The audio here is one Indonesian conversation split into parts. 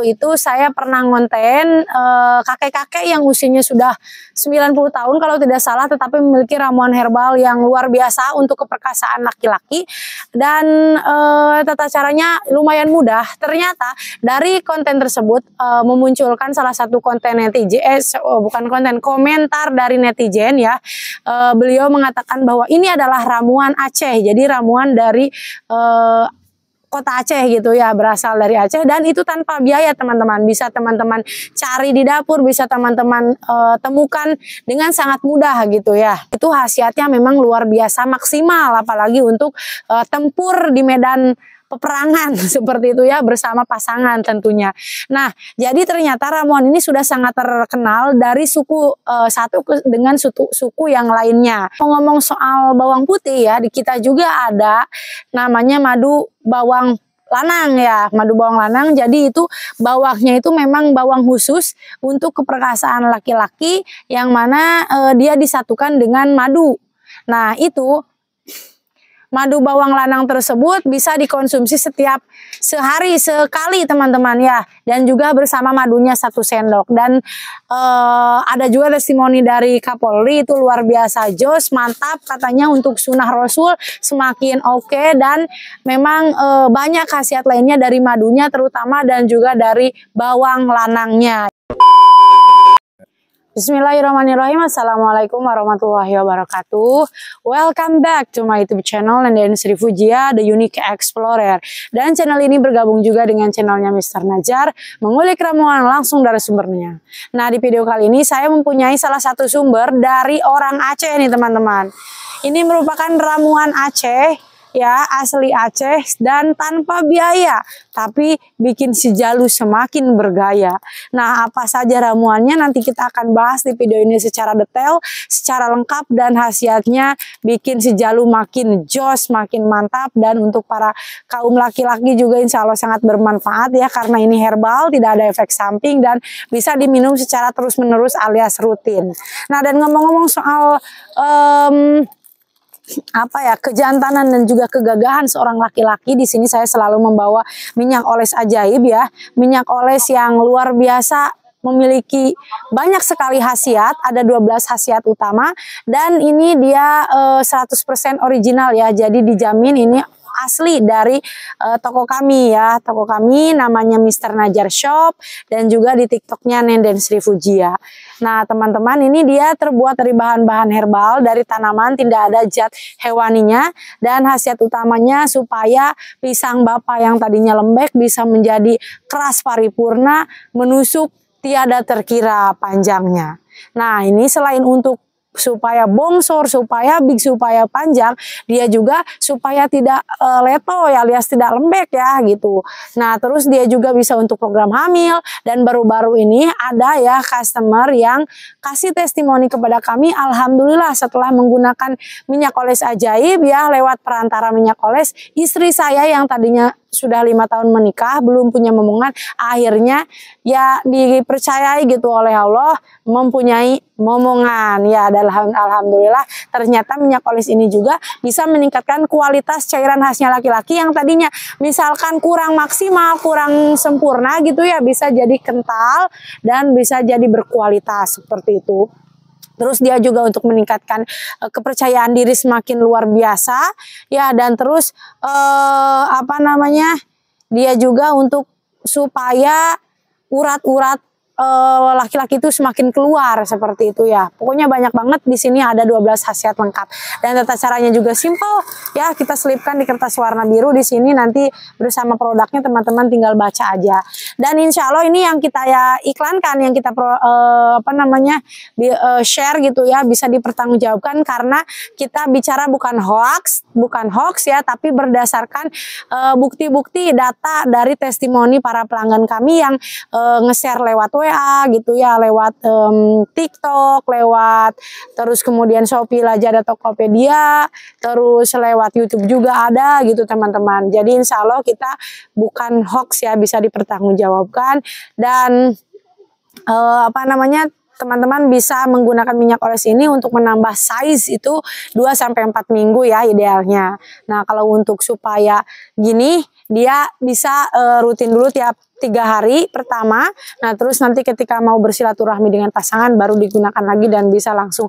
waktu itu saya pernah ngonten kakek-kakek yang usianya sudah 90 tahun kalau tidak salah, tetapi memiliki ramuan herbal yang luar biasa untuk keperkasaan laki-laki, dan tata caranya lumayan mudah. Ternyata dari konten tersebut memunculkan salah satu konten netizen, bukan konten, komentar dari netizen ya. Beliau mengatakan bahwa ini adalah ramuan Aceh, jadi ramuan dari kota Aceh gitu ya, berasal dari Aceh, dan itu tanpa biaya teman-teman. Bisa teman-teman cari di dapur, bisa teman-teman temukan dengan sangat mudah gitu ya. Itu khasiatnya memang luar biasa maksimal, apalagi untuk tempur di medan peperangan seperti itu ya, bersama pasangan tentunya. Nah, jadi ternyata ramuan ini sudah sangat terkenal dari suku satu dengan suku yang lainnya. Ngomong soal bawang putih ya, di kita juga ada namanya madu bawang lanang ya, madu bawang lanang. Jadi itu bawangnya itu memang bawang khusus untuk keperkasaan laki-laki, yang mana dia disatukan dengan madu. Nah, itu madu bawang lanang tersebut bisa dikonsumsi setiap sehari sekali teman-teman ya, dan juga bersama madunya 1 sendok. Dan ada juga testimoni dari Kapolri, itu luar biasa, jos, mantap katanya, untuk sunnah Rasul semakin oke, dan memang banyak khasiat lainnya dari madunya, terutama dan juga dari bawang lanangnya. Bismillahirrahmanirrahim. Assalamualaikum warahmatullahi wabarakatuh. Welcome back to my YouTube channel Nenden Sri Fujia, The Unique Explorer. Dan channel ini bergabung juga dengan channelnya Mr. Najar, mengulik ramuan langsung dari sumbernya. Nah, di video kali ini saya mempunyai salah satu sumber dari orang Aceh nih teman-teman. Ini merupakan ramuan Aceh ya, asli Aceh dan tanpa biaya, tapi bikin si Jalu semakin bergaya. Nah, apa saja ramuannya nanti kita akan bahas di video ini secara detail, secara lengkap, dan khasiatnya bikin si Jalu makin jos, makin mantap. Dan untuk para kaum laki-laki juga insya Allah sangat bermanfaat ya, karena ini herbal, tidak ada efek samping, dan bisa diminum secara terus-menerus alias rutin. Nah, dan ngomong-ngomong soal kejantanan dan juga kegagahan seorang laki-laki, di sini saya selalu membawa minyak oles ajaib ya, minyak oles yang luar biasa, memiliki banyak sekali khasiat, ada 12 khasiat utama, dan ini dia 100% original ya, jadi dijamin ini asli dari toko kami ya, toko kami namanya Mr. Najar Shop, dan juga di TikToknya Nenden Sri Fujia. Nah teman-teman, ini dia terbuat dari bahan-bahan herbal dari tanaman, tidak ada zat hewaninya, dan khasiat utamanya supaya pisang bapa yang tadinya lembek bisa menjadi keras paripurna, menusuk tiada terkira panjangnya. Nah ini selain untuk supaya bongsor, supaya big, supaya panjang, dia juga supaya tidak leto ya, alias tidak lembek ya gitu. Nah terus dia juga bisa untuk program hamil, dan baru-baru ini ada ya customer yang kasih testimoni kepada kami, alhamdulillah setelah menggunakan minyak oles ajaib ya, lewat perantara minyak oles, istri saya yang tadinya sudah 5 tahun menikah, belum punya momongan, akhirnya ya dipercayai gitu oleh Allah, mempunyai momongan ya. Dan alhamdulillah ternyata minyak oles ini juga bisa meningkatkan kualitas cairan khasnya laki-laki yang tadinya misalkan kurang maksimal, kurang sempurna gitu ya, bisa jadi kental dan bisa jadi berkualitas seperti itu. Terus dia juga untuk meningkatkan kepercayaan diri semakin luar biasa ya, dan terus dia juga untuk supaya urat-urat laki-laki itu semakin keluar seperti itu ya. Pokoknya banyak banget, di sini ada 12 khasiat lengkap, dan tata caranya juga simple ya, kita selipkan di kertas warna biru di sini, nanti bersama produknya teman-teman tinggal baca aja. Dan insya Allah ini yang kita ya iklankan, yang kita share gitu ya, bisa dipertanggungjawabkan karena kita bicara bukan hoax ya, tapi berdasarkan bukti-bukti data dari testimoni para pelanggan kami yang nge-share lewat WA gitu ya, lewat TikTok, lewat terus kemudian Shopee, Lazada, Tokopedia, terus lewat YouTube juga ada gitu teman-teman. Jadi insya Allah kita bukan hoax ya, bisa dipertanggungjawabkan. Dan teman-teman bisa menggunakan minyak oles ini untuk menambah size itu 2-4 minggu ya idealnya. Nah kalau untuk supaya gini, dia bisa rutin dulu tiap 3 hari pertama. Nah terus nanti ketika mau bersilaturahmi dengan pasangan baru digunakan lagi dan bisa langsung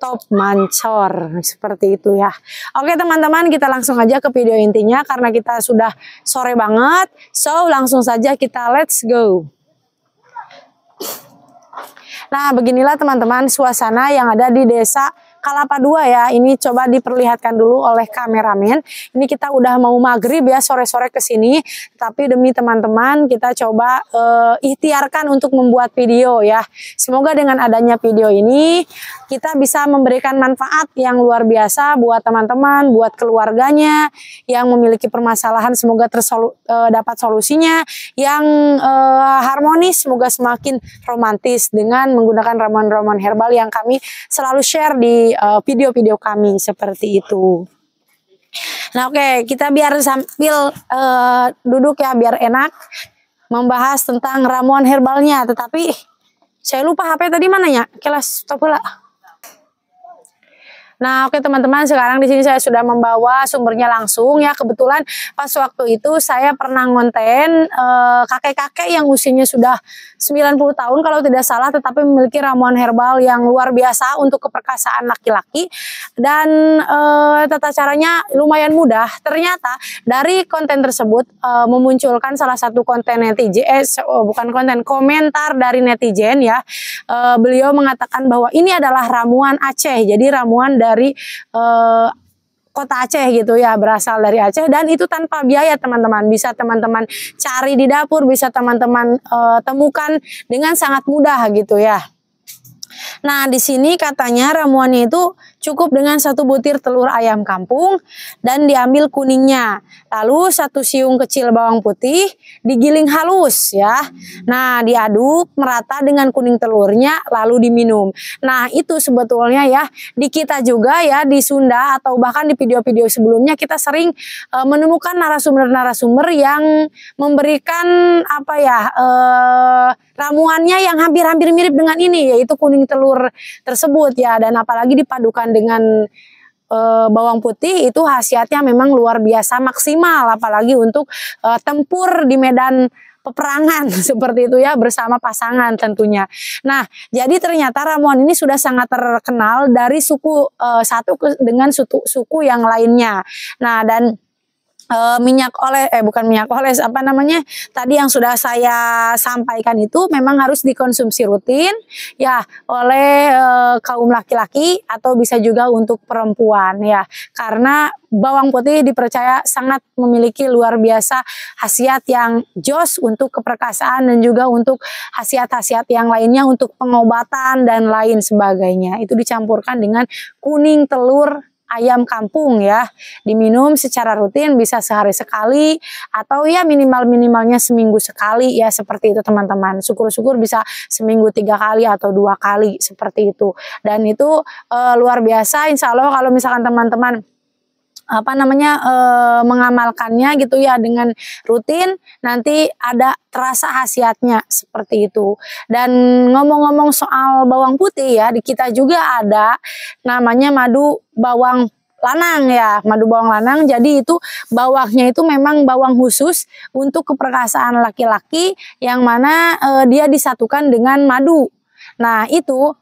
top mancor seperti itu ya. Oke teman-teman, kita langsung aja ke video intinya karena kita sudah sore banget. So langsung saja kita let's go. Nah beginilah teman-teman suasana yang ada di desa Kalapa 2 ya. Ini coba diperlihatkan dulu oleh kameramen. Ini kita udah mau maghrib ya, sore-sore ke sini. Tapi demi teman-teman kita coba ikhtiarkan untuk membuat video ya. Semoga dengan adanya video ini kita bisa memberikan manfaat yang luar biasa buat teman-teman, buat keluarganya yang memiliki permasalahan. Semoga dapat solusinya yang harmonis, semoga semakin romantis dengan menggunakan ramuan-ramuan herbal yang kami selalu share di video-video kami seperti itu. Nah oke, kita biar sambil duduk ya biar enak membahas tentang ramuan herbalnya. Tetapi saya lupa HP tadi mana ya? Kelas stop pula. Nah oke teman-teman, sekarang di sini saya sudah membawa sumbernya langsung ya. Kebetulan pas waktu itu saya pernah ngonten kakek-kakek yang usianya sudah 90 tahun kalau tidak salah, tetapi memiliki ramuan herbal yang luar biasa untuk keperkasaan laki-laki. Dan tata caranya lumayan mudah. Ternyata dari konten tersebut memunculkan salah satu konten netizen, bukan konten, komentar dari netizen ya. Beliau mengatakan bahwa ini adalah ramuan Aceh. Jadi ramuan dari kota Aceh gitu ya, berasal dari Aceh dan itu tanpa biaya teman-teman. Bisa teman-teman cari di dapur, bisa teman-teman temukan dengan sangat mudah gitu ya. Nah di sini katanya ramuannya itu cukup dengan 1 butir telur ayam kampung dan diambil kuningnya. Lalu 1 siung kecil bawang putih digiling halus ya. Nah diaduk merata dengan kuning telurnya lalu diminum. Nah itu sebetulnya ya di kita juga ya di Sunda atau bahkan di video-video sebelumnya kita sering menemukan narasumber-narasumber yang memberikan apa ya ramuannya yang hampir-hampir mirip dengan ini, yaitu kuning telur tersebut ya. Dan apalagi dipadukan dengan bawang putih, itu khasiatnya memang luar biasa maksimal, apalagi untuk tempur di medan peperangan seperti itu ya, bersama pasangan tentunya. Nah jadi ternyata ramuan ini sudah sangat terkenal dari suku satu dengan suku yang lainnya. Nah dan minyak bukan minyak oles, apa namanya tadi yang sudah saya sampaikan itu memang harus dikonsumsi rutin ya oleh kaum laki-laki atau bisa juga untuk perempuan ya, karena bawang putih dipercaya sangat memiliki luar biasa khasiat yang jos untuk keperkasaan dan juga untuk khasiat-khasiat yang lainnya untuk pengobatan dan lain sebagainya. Itu dicampurkan dengan kuning telur ayam kampung ya, diminum secara rutin, bisa sehari sekali atau ya minimalnya seminggu sekali ya, seperti itu teman-teman. Syukur-syukur bisa seminggu 3 kali atau 2 kali seperti itu. Dan itu luar biasa, insya Allah kalau misalkan teman-teman apa namanya mengamalkannya gitu ya dengan rutin, nanti ada terasa khasiatnya seperti itu. Dan ngomong-ngomong soal bawang putih ya, di kita juga ada namanya madu bawang lanang ya, madu bawang lanang. Jadi itu bawangnya itu memang bawang khusus untuk keperkasaan laki-laki yang mana dia disatukan dengan madu. Nah itu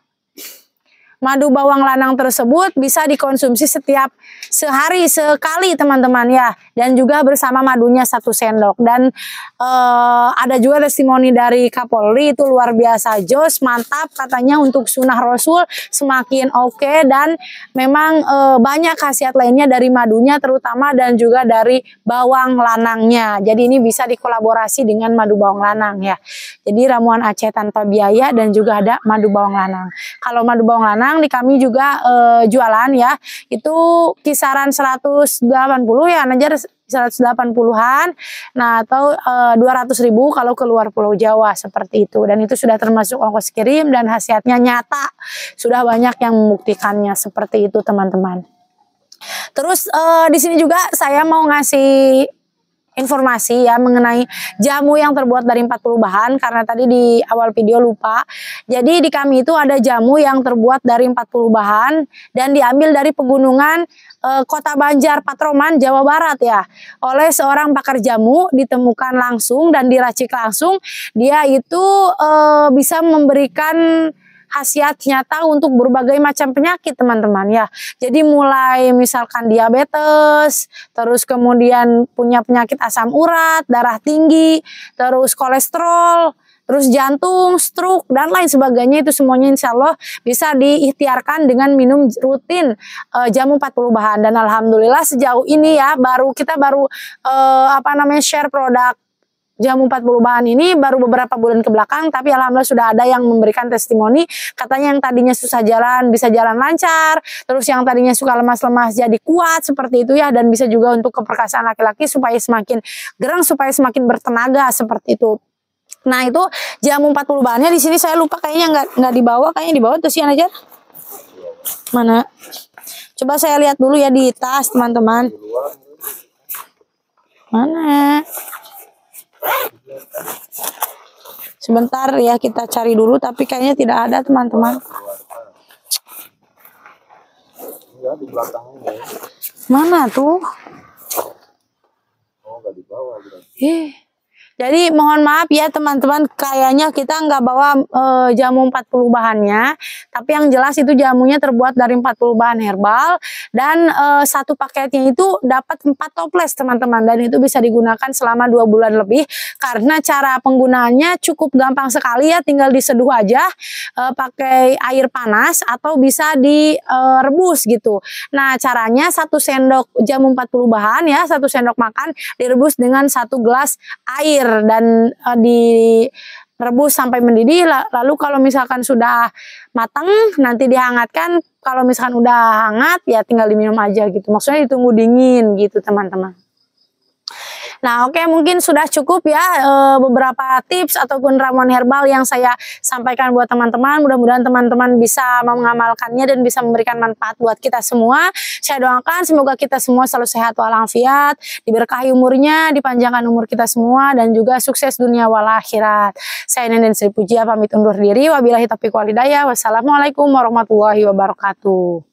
madu bawang lanang tersebut bisa dikonsumsi setiap sehari sekali teman-teman ya, dan juga bersama madunya 1 sendok. Dan ada juga testimoni dari Kapolri, itu luar biasa jos, mantap katanya untuk sunnah Rasul semakin oke, dan memang banyak khasiat lainnya dari madunya terutama dan juga dari bawang lanangnya. Jadi ini bisa dikolaborasi dengan madu bawang lanang ya. Jadi ramuan Aceh tanpa biaya dan juga ada madu bawang lanang. Kalau madu bawang lanang di kami juga jualan ya, itu kisaran 180 ya, najar 180-an, nah atau 200.000 kalau keluar Pulau Jawa seperti itu. Dan itu sudah termasuk ongkos kirim dan khasiatnya nyata, sudah banyak yang membuktikannya seperti itu teman-teman. Terus di sini juga saya mau ngasih informasi ya mengenai jamu yang terbuat dari 40 bahan, karena tadi di awal video lupa. Jadi di kami itu ada jamu yang terbuat dari 40 bahan dan diambil dari pegunungan Kota Banjar Patroman, Jawa Barat ya. Oleh seorang pakar jamu, ditemukan langsung dan diracik langsung. Dia itu bisa memberikan khasiat nyata untuk berbagai macam penyakit teman-teman ya. Jadi mulai misalkan diabetes, terus kemudian punya penyakit asam urat, darah tinggi, terus kolesterol, terus jantung, stroke, dan lain sebagainya, itu semuanya insya Allah bisa diikhtiarkan dengan minum rutin jamu 40 bahan. Dan alhamdulillah sejauh ini ya kita baru share produk jamu 40 bahan ini baru beberapa bulan ke belakang, tapi alhamdulillah sudah ada yang memberikan testimoni, katanya yang tadinya susah jalan bisa jalan lancar, terus yang tadinya suka lemas-lemas jadi kuat seperti itu ya, dan bisa juga untuk keperkasaan laki-laki supaya semakin gerang, supaya semakin bertenaga seperti itu. Nah itu jamu 40 bahannya di sini saya lupa kayaknya nggak dibawa, kayaknya dibawa tuh aja. Mana? Coba saya lihat dulu ya di tas teman-teman. Mana? Sebentar ya, kita cari dulu, tapi kayaknya tidak ada teman-teman. Mana tuh? Jadi mohon maaf ya teman-teman, kayaknya kita nggak bawa jamu 40 bahannya, tapi yang jelas itu jamunya terbuat dari 40 bahan herbal, dan satu paketnya itu dapat 4 toples teman-teman, dan itu bisa digunakan selama 2 bulan lebih, karena cara penggunaannya cukup gampang sekali ya, tinggal diseduh aja pakai air panas atau bisa direbus gitu. Nah caranya 1 sendok jamu 40 bahan ya, 1 sendok makan direbus dengan 1 gelas air dan direbus sampai mendidih. Lalu kalau misalkan sudah matang nanti dihangatkan, kalau misalkan udah hangat ya tinggal diminum aja gitu, maksudnya ditunggu dingin gitu teman-teman. Nah oke, mungkin sudah cukup ya beberapa tips ataupun ramuan herbal yang saya sampaikan buat teman-teman. Mudah-mudahan teman-teman bisa mengamalkannya dan bisa memberikan manfaat buat kita semua. Saya doakan semoga kita semua selalu sehat walafiat, diberkahi umurnya, dipanjangkan umur kita semua, dan juga sukses dunia wal akhirat. Saya Nenden Sri Pujia pamit undur diri. Wabillahi taufiq wal hidayah. Wassalamualaikum warahmatullahi wabarakatuh.